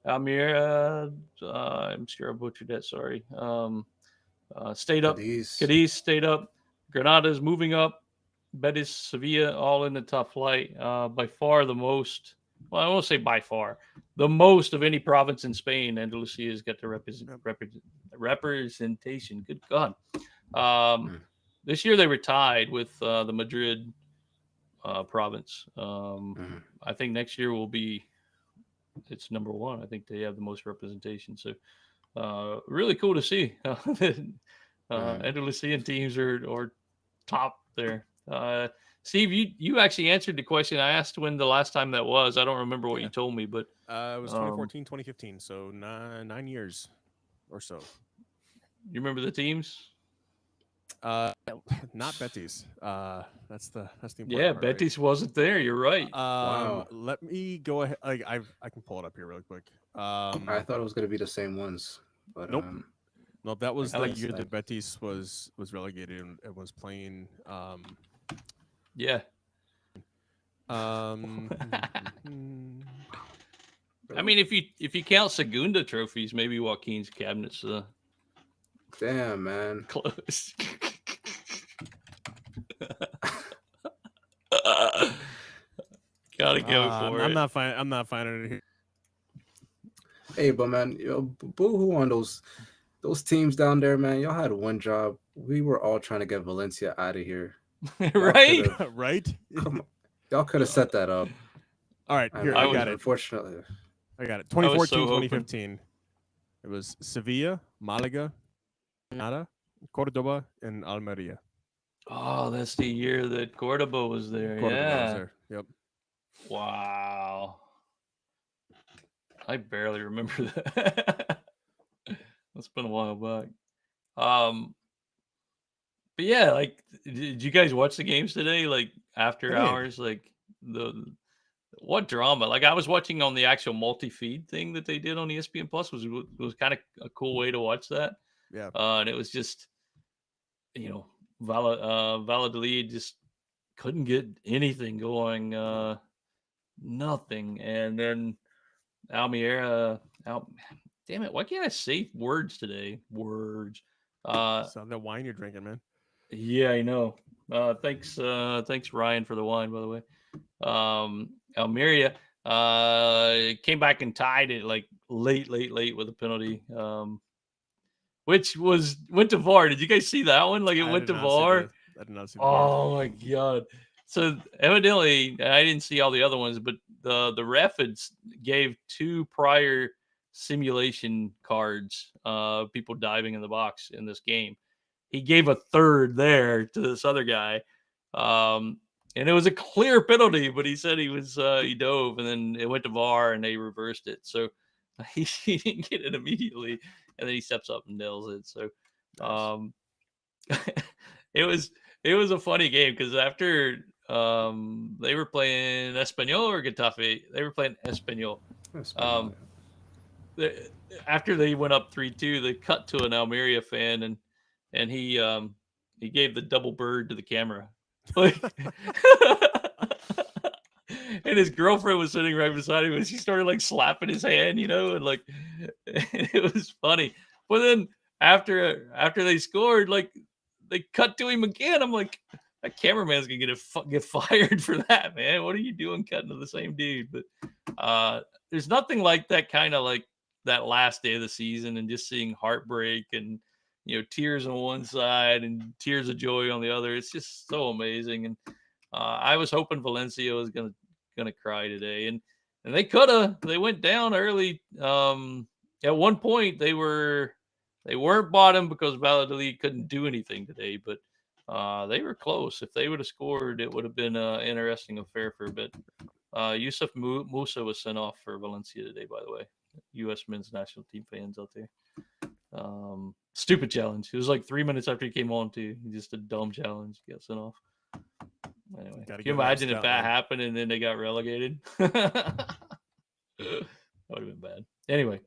Almeria, I'm sure I butchered that. Sorry. Stayed up. Cadiz stayed up. Granada's moving up. Betis, Sevilla, all in the top flight. By far the most. Well, I won't say by far the most of any province in Spain. Andalusia has got the representation. Good God. This year they were tied with the Madrid province. I think next year will be it's number 1. I think they have the most representation. So really cool to see. Andalusian teams are top there. Steve, you actually answered the question I asked when the last time that was. I don't remember what you told me, but it was 2014, 2015, so 9 years or so. You remember the teams? Not Betis. That's the important part, Betis wasn't there. You're right. Wow. Let me go ahead. I can pull it up here really quick. I thought it was gonna be the same ones, but nope. Nope, that was the year that Betis was relegated and was playing. Yeah. I mean, if you count Segunda trophies, maybe Joaquin's cabinet's damn, man. Close. Gotta go for it. I'm not finding it here. Hey, but man, boo-hoo on those teams down there, man. Y'all had one job. We were all trying to get Valencia out of here. Right? Right? Come on. Y'all could have set that up. All right, here, I got it. Unfortunately. I got it. 2014, 2015. It was Sevilla, Malaga, Granada, Cordoba, and Almeria. Oh, that's the year that Cordoba was there. Was there. Yep. Wow. I barely remember that. That's been a while back. But yeah, like, did you guys watch the games today? Like after hours, like what drama? Like I was watching on the actual multi-feed thing that they did on ESPN Plus was kind of a cool way to watch that. Yeah. And it was just, Valladolid just couldn't get anything going. Nothing. And then Almeria damn it, why can't I say words today? Words. Sound that wine you're drinking, man. Yeah, I know. Thanks Ryan for the wine, by the way. Almeria came back and tied it like late with a penalty. Which went to VAR. Did you guys see that one? Like it went to VAR. I did not see. Oh my god! So evidently, I didn't see all the other ones, but the ref gave 2 prior simulation cards. People diving in the box in this game. He gave a third there to this other guy, and it was a clear penalty. But he said he dove, and then it went to VAR, and they reversed it. So he didn't get it immediately. And then he steps up and nails it. So, it was a funny game because after they were playing Espanyol or Getafe, they were playing Espanyol. After they went up 3-2, they cut to an Almeria fan and he gave the double bird to the camera, like. And his girlfriend was sitting right beside him, and she started like slapping his hand, and like it was funny. But then after they scored, like they cut to him again. I'm like, that cameraman's gonna get fired for that, man. What are you doing cutting to the same dude? But there's nothing like that kind of like that last day of the season and just seeing heartbreak and tears on one side and tears of joy on the other. It's just so amazing. And I was hoping Valencia was gonna cry today, and they could have. They went down early. At one point they weren't bottom because Valladolid couldn't do anything today, but they were close. If they would have scored, it would have been an interesting affair for a bit. Yusuf Musa was sent off for Valencia today, by the way. U.S. men's national team fans out there. Stupid challenge. It was like 3 minutes after he came on too. Just a dumb challenge. Got sent off. Anyway, can you imagine if that happened and then they got relegated? That would have been bad. Anyway,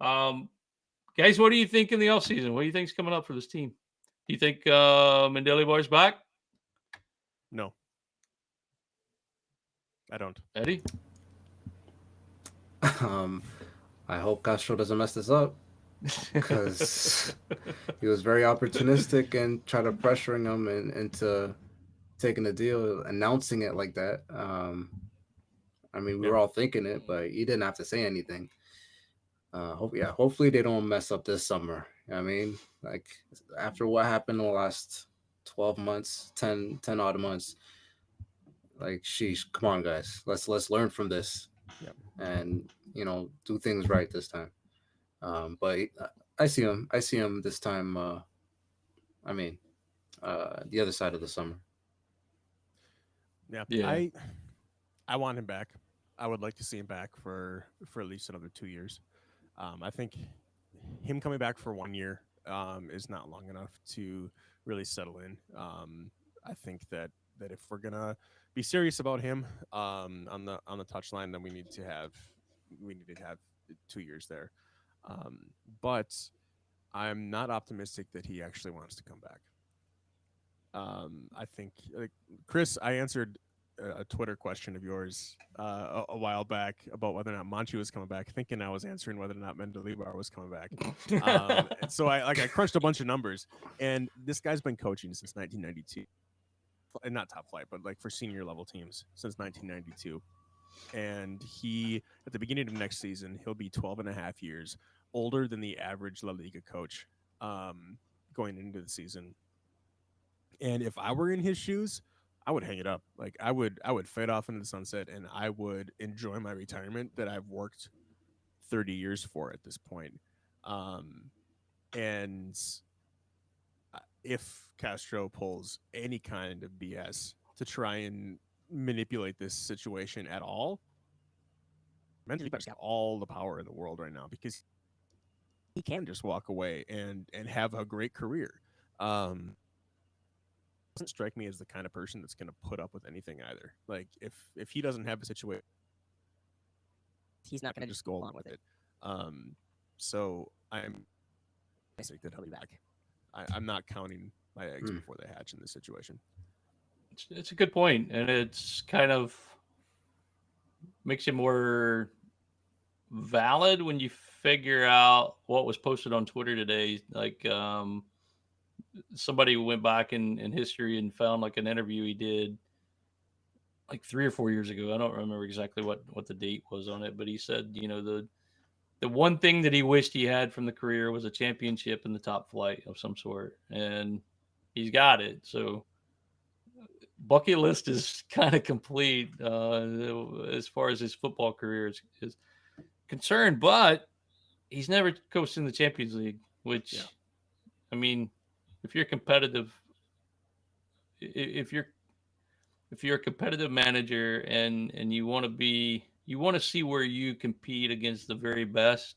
guys, what do you think in the offseason? What do you think's coming up for this team? Do you think Mendelebar's back? No. I don't. Eddie? I hope Castro doesn't mess this up because he was very opportunistic and tried to pressuring him into taking the deal, announcing it like that. I mean, we were all thinking it, but he didn't have to say anything. Hopefully they don't mess up this summer. I mean, like after what happened in the last 12 months, 10 odd months, like sheesh, come on guys, let's learn from this. Yep. And do things right this time. But I see him this time. The other side of the summer. Yeah. I want him back. I would like to see him back for at least another 2 years. I think him coming back for 1 year is not long enough to really settle in. I think that if we're gonna be serious about him on the touchline, then we need to have 2 years there. But I'm not optimistic that he actually wants to come back. I think, Chris, I answered a Twitter question of yours a while back about whether or not Monchi was coming back, thinking I was answering whether or not Mendelebar was coming back. So I crunched a bunch of numbers, and this guy's been coaching since 1992, and not top flight, but like for senior level teams since 1992. And he, at the beginning of next season, he'll be 12 and a half years older than the average La Liga coach going into the season. And if I were in his shoes, I would hang it up. Like I would fade off into the sunset, and I would enjoy my retirement that I've worked 30 years for at this point. And if Castro pulls any kind of BS to try and manipulate this situation at all, Mendel's got all the power in the world right now because he can just walk away and have a great career. Doesn't strike me as the kind of person that's going to put up with anything either. Like if he doesn't have a situation, he's not going to just go along with it. So I'm basic that he'll be back. I'm not counting my eggs before they hatch in this situation. It's a good point, and it's kind of makes it more valid when you figure out what was posted on Twitter today. Like somebody went back in history and found like an interview he did like 3 or 4 years ago. I don't remember exactly what the date was on it, but he said, the one thing that he wished he had from the career was a championship in the top flight of some sort, and he's got it. So bucket list is kind of complete as far as his football career is concerned, but he's never coached in the Champions League, which, I mean, if you're competitive, if you're a competitive manager and you want to see where you compete against the very best,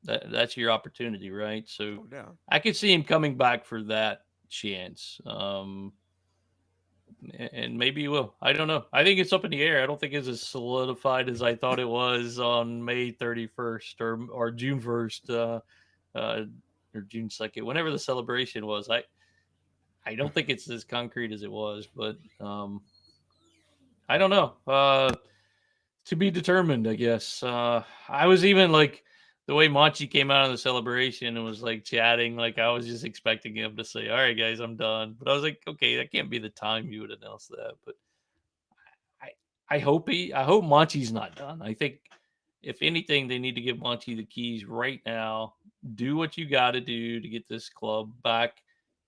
that's your opportunity, right? So I could see him coming back for that chance. And maybe he will. I don't know. I think it's up in the air. I don't think it's as solidified as I thought it was on May 31st or June 1st or June 2nd, whenever the celebration was. I don't think it's as concrete as it was, but I don't know. To be determined, I guess. I was even like the way Monchi came out of the celebration and was like chatting, like I was just expecting him to say, "All right, guys, I'm done." But I was like, "Okay, that can't be the time you would announce that." But I hope Monchi's not done. I think if anything, they need to give Monchi the keys right now. Do what you got to do to get this club back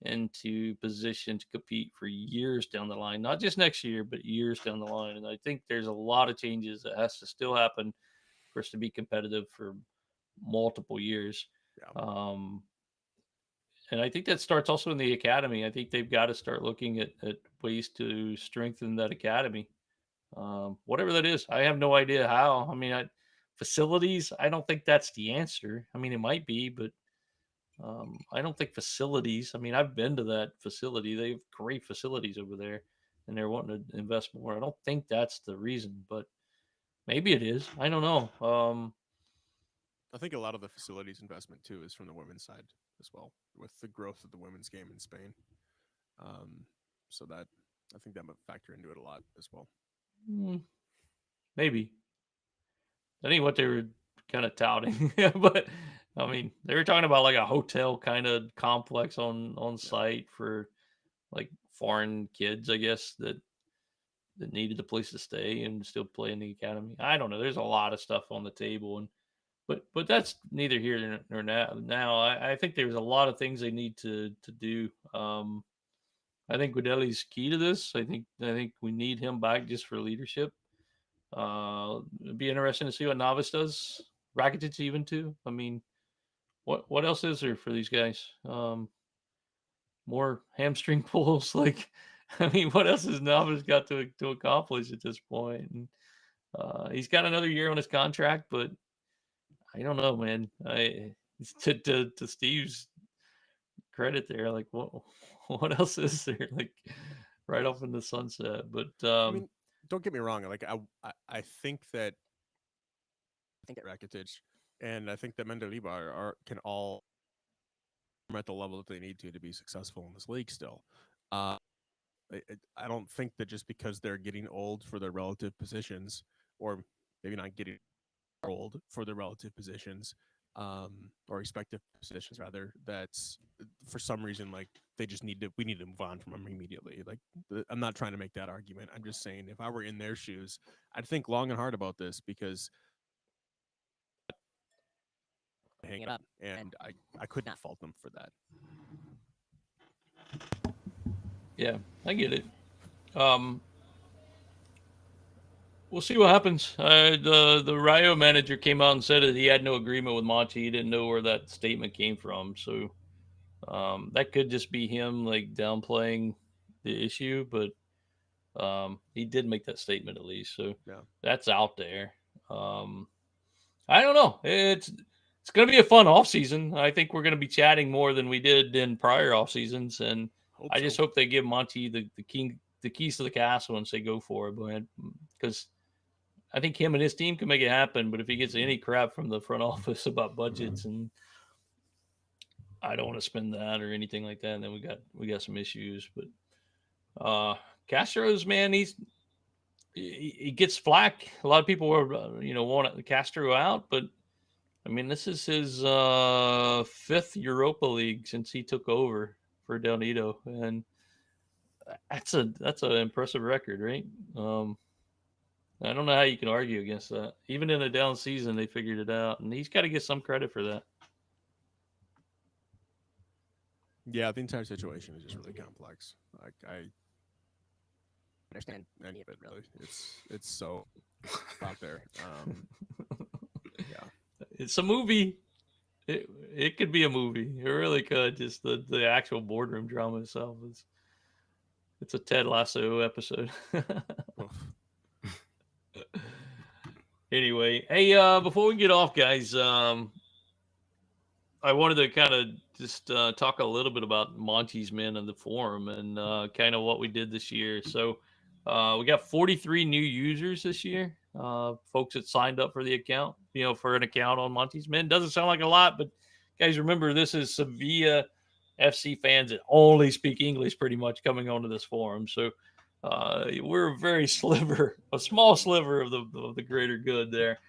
into position to compete for years down the line, not just next year, but years down the line. And I think there's a lot of changes that has to still happen for us to be competitive for multiple years. And I think that starts also in the academy. I think they've got to start looking at ways to strengthen that academy. Whatever that is, I have no idea how. I mean, facilities, I don't think that's the answer. I mean, it might be, but I don't think facilities. I mean, I've been to that facility. They have great facilities over there, and they're wanting to invest more. I don't think that's the reason, but maybe it is. I don't know. I think a lot of the facilities investment too is from the women's side as well, with the growth of the women's game in Spain. So that I think that might factor into it a lot as well. Maybe. That ain't what they were kind of touting, but I mean, they were talking about like a hotel kind of complex on site for like foreign kids, I guess that needed a place to stay and still play in the academy. I don't know. There's a lot of stuff on the table, and but that's neither here nor now. Now I think there's a lot of things they need to do. I think Gudelli's key to this. I think we need him back just for leadership. It'd be interesting to see what Navas does. Rakitic even too. I mean, what else is there for these guys? More hamstring pulls. Like, I mean, what else has Navas got to accomplish at this point? And he's got another year on his contract, but I don't know, man. To Steve's credit there, like what else is there? Like right off in the sunset. But I mean, don't get me wrong. Like I think that Rakitic and I think that Mendelibar can all at the level that they need to be successful in this league still. I don't think that just because they're getting old for their relative positions, or maybe not getting old for their relative positions, or respective positions rather, that's for some reason like we need to move on from them immediately. Like I'm not trying to make that argument. I'm just saying if I were in their shoes, I'd think long and hard about this because hang it up, and I couldn't fault them for that. Yeah, I get it. We'll see what happens. The Rayo manager came out and said that he had no agreement with Monchi. He didn't know where that statement came from. So that could just be him like downplaying the issue, but he did make that statement at least. So that's out there. I don't know. It's going to be a fun off season. I think we're going to be chatting more than we did in prior off seasons, and I just hope they give Monty the keys to the castle and say go for it, because I think him and his team can make it happen. But if he gets any crap from the front office about budgets, and I don't want to spend that or anything like that, and then we got some issues. But Castro's, man, he gets flack. A lot of people were want Castro out, but I mean, this is his fifth Europa League since he took over for Del Nido, and that's an impressive record, right? I don't know how you can argue against that. Even in a down season, they figured it out, and he's got to get some credit for that. Yeah, the entire situation is just really complex. Like I understand any of it really. It's so out there. Yeah. It's a movie. It could be a movie. It really could. Just the actual boardroom drama itself it's a Ted Lasso episode. Anyway, hey, before we get off, guys, I wanted to kind of just talk a little bit about Monty's Men in the forum and kind of what we did this year. So we got 43 new users this year. Folks that signed up for the account, for an account on Monty's Men. Doesn't sound like a lot, but guys, remember this is Sevilla FC fans that only speak English pretty much coming onto this forum. So we're a small sliver of the greater good there.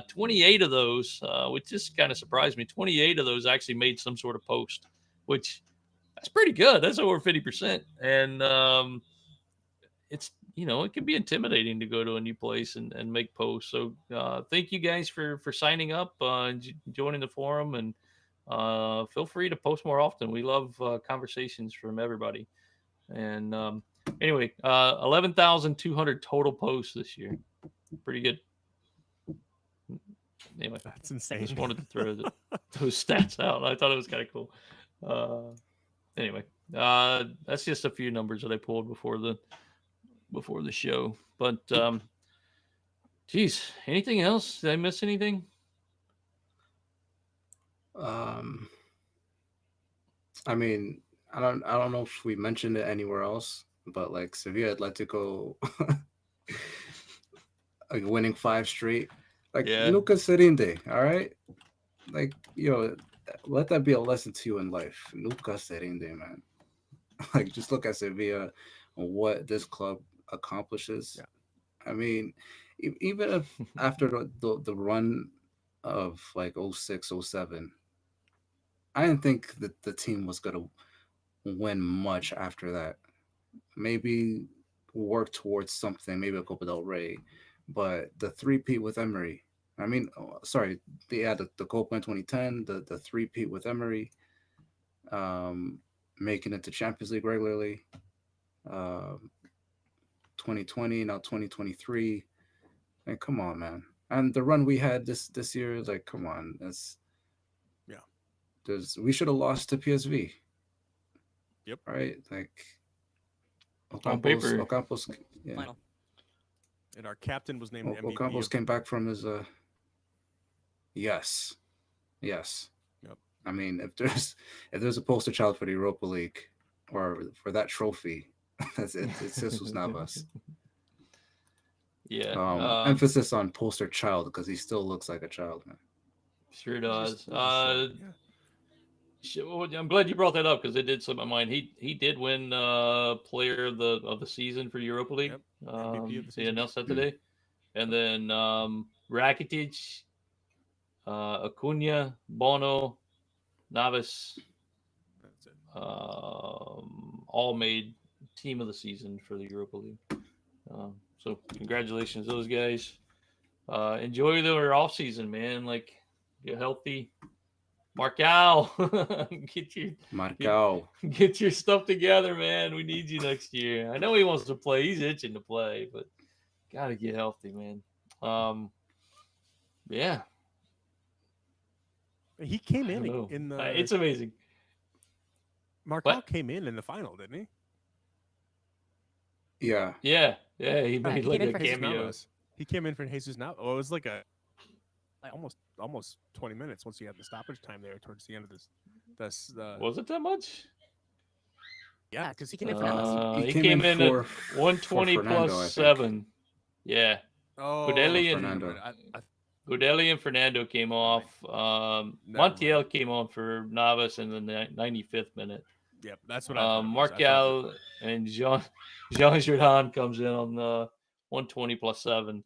28 of those, which just kind of surprised me, 28 of those actually made some sort of post, which that's pretty good. That's over 50%. And it's, it can be intimidating to go to a new place and make posts. So thank you guys for signing up and joining the forum, and feel free to post more often. We love conversations from everybody. And anyway, 11,200 total posts this year. Pretty good. Anyway, that's insane. I just wanted to throw those stats out. I thought it was kind of cool. Anyway, that's just a few numbers that I pulled before the show. But Jeez, anything else? Did I miss anything? I mean, I don't know if we mentioned it anywhere else, but like Sevilla Atletico, like winning 5 straight, like Yeah. nunca se rinde. All right, like let that be a lesson to you in life. Nunca se rinde, man. Like just look at Sevilla and what this club accomplishes. Yeah. I mean, even if after the run of like 06, 07, I didn't think that the team was gonna win much after that. Maybe work towards something, maybe a Copa del Rey, but the three-peat with Emery. I mean, sorry, the Copa in 2010, the three-peat with Emery, um, making it to Champions League regularly, um, 2020, now 2023. Like, come on, man. And the run we had this year, like, come on, Yeah. we should have lost to PSV. Yep. Right? Like On paper. Ocampos, yeah. Final. And our captain was named MVP. Ocampos came back from his yes. Yes. Yep. I mean, if there's a poster child for the Europa League or for that trophy, that's it. It's Jesus Navas. Yeah. Emphasis on poster child because he still looks like a child, man. Sure does. Yeah. I'm glad you brought that up because it did slip my mind. He did win player of the season for Europa League. Yep. MVP of the They season. announced that today. And then Rakitic, Acuna, Bono, Navas, That's it. all made team of the season for the Europa League. So congratulations, those guys. Enjoy their off season, man. Like, get healthy. Marcal, get your stuff together, man. We need you next year. I know he wants to play. He's itching to play, but gotta get healthy, man. Yeah. He came in the. It's amazing. Marcal came in the final, didn't he? Yeah. Yeah. He made like a cameo. Navas. He came in for Jesus now. Oh, it was like almost 20 minutes once you had the stoppage time there towards the end of this. Was it that much? Yeah, because he came in for Navas. He came in at 120 Fernando, plus 7. Yeah. Oh, Gudeli and Fernando came off. Montiel came on for Navas in the 95th minute. Yep, that's what I thought. Marcal and Jean Jordan comes in on the 120 plus 7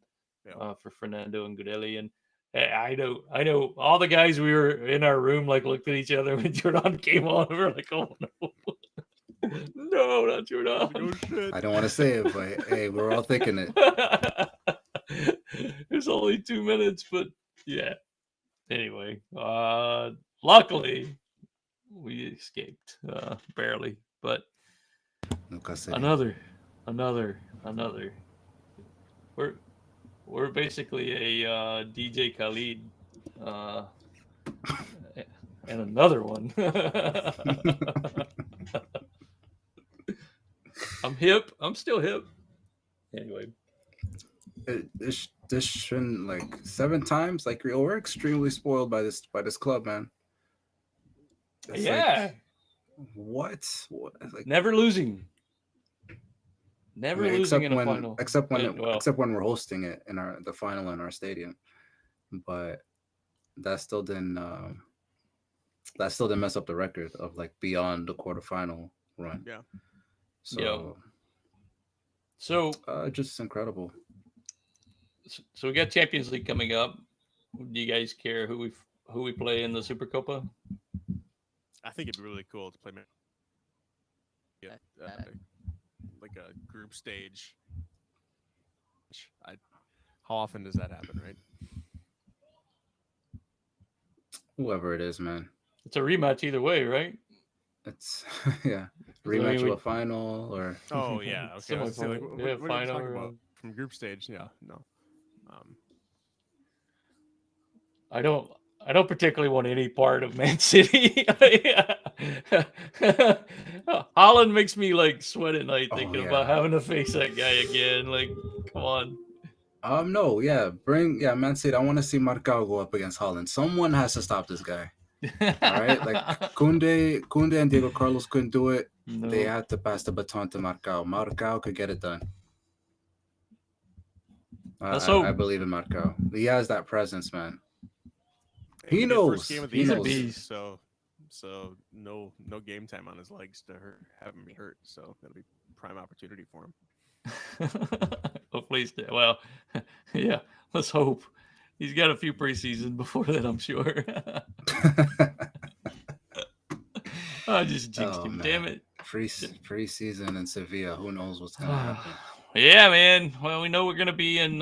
for Fernando and Gudeli. And I know all the guys we were in our room like looked at each other when Jordan came on. We were like, oh no. No, not Jordan. Oh, shit. I don't want to say it, but hey, we're all thinking it. It's only 2 minutes, but yeah. Anyway, luckily we escaped barely, but another. We're basically a DJ Khalid, and another one. I'm hip. I'm still hip. Anyway, this shouldn't, like, 7 times. Like, we're extremely spoiled by this club, man. It's yeah. Like, what? Like, never losing. Never losing in a final. Except when we're hosting it in the final in our stadium. But that still didn't mess up the record of like beyond the quarterfinal run. Yeah. So just incredible. So we got Champions League coming up. Do you guys care who we play in the Supercopa? I think it'd be really cool to play like a group stage. How often does that happen, right? Whoever it is, man. It's a rematch either way, right? It's rematch of a final or okay. Final from group stage. Yeah, no. I don't particularly want any part of Man City. Holland makes me like sweat at night thinking about having to face that guy again. Like, come on. No, Man City. I want to see Marcao go up against Holland. Someone has to stop this guy. All right, like Kunde and Diego Carlos couldn't do it. No. They had to pass the baton to Marcao. Marcao could get it done. I believe in Marcao. He has that presence, man. He knows. First game of the year, so no game time on his legs to have him be hurt. So that'll be prime opportunity for him. Hopefully, well, yeah. Let's hope. He's got a few preseason before that, I'm sure. I just jinxed him. Man. Damn it. Preseason in Sevilla. Who knows what's going to happen? Yeah, man. Well, we know we're going to be in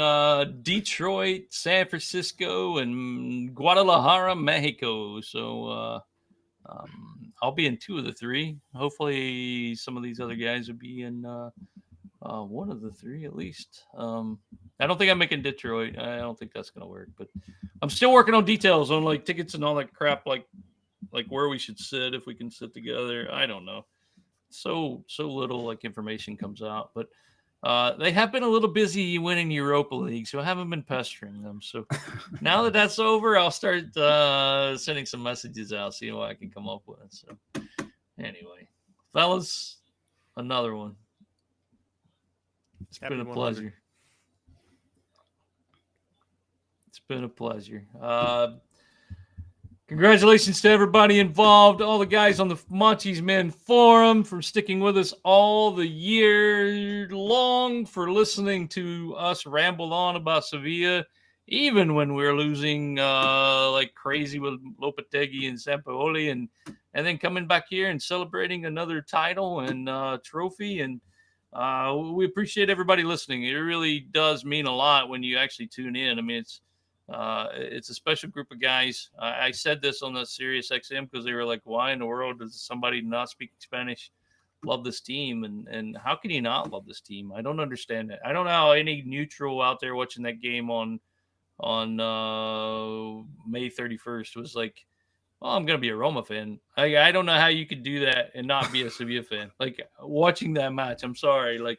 Detroit, San Francisco, and Guadalajara, Mexico. So I'll be in 2 of the 3. Hopefully, some of these other guys will be in 1 of the 3 at least. I don't think I'm making Detroit. I don't think that's going to work. But I'm still working on details on like tickets and all that crap, like where we should sit, if we can sit together. I don't know. So little like information comes out, but they have been a little busy winning Europa League, so I haven't been pestering them. So now that that's over, I'll start sending some messages out, seeing what I can come up with. So anyway, fellas, another one. It's been a pleasure. It's been a pleasure. Congratulations to everybody involved, all the guys on the Monchi's Men Forum for sticking with us all the year long, for listening to us ramble on about Sevilla, even when we were losing like crazy with Lopetegui and Sampaoli, and then coming back here and celebrating another title and trophy. And we appreciate everybody listening. It really does mean a lot when you actually tune in. I mean, it's a special group of guys. I said this on the Sirius XM because they were like, why in the world does somebody not speak Spanish love this team? And how can you not love this team? I don't understand it. I don't know how any neutral out there watching that game on May 31st was like, well, I'm going to be a Roma fan. I don't know how you could do that and not be a Sevilla fan. Like, watching that match, I'm sorry. Like,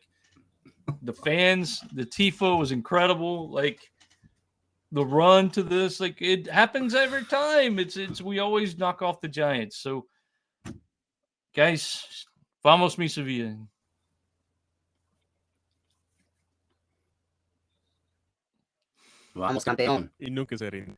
the fans, the Tifo was incredible. Like, the run to this, like, it happens every time. It's we always knock off the Giants. So, guys, vamos mi Sevilla. Vamos, campeón. Y nunca seré.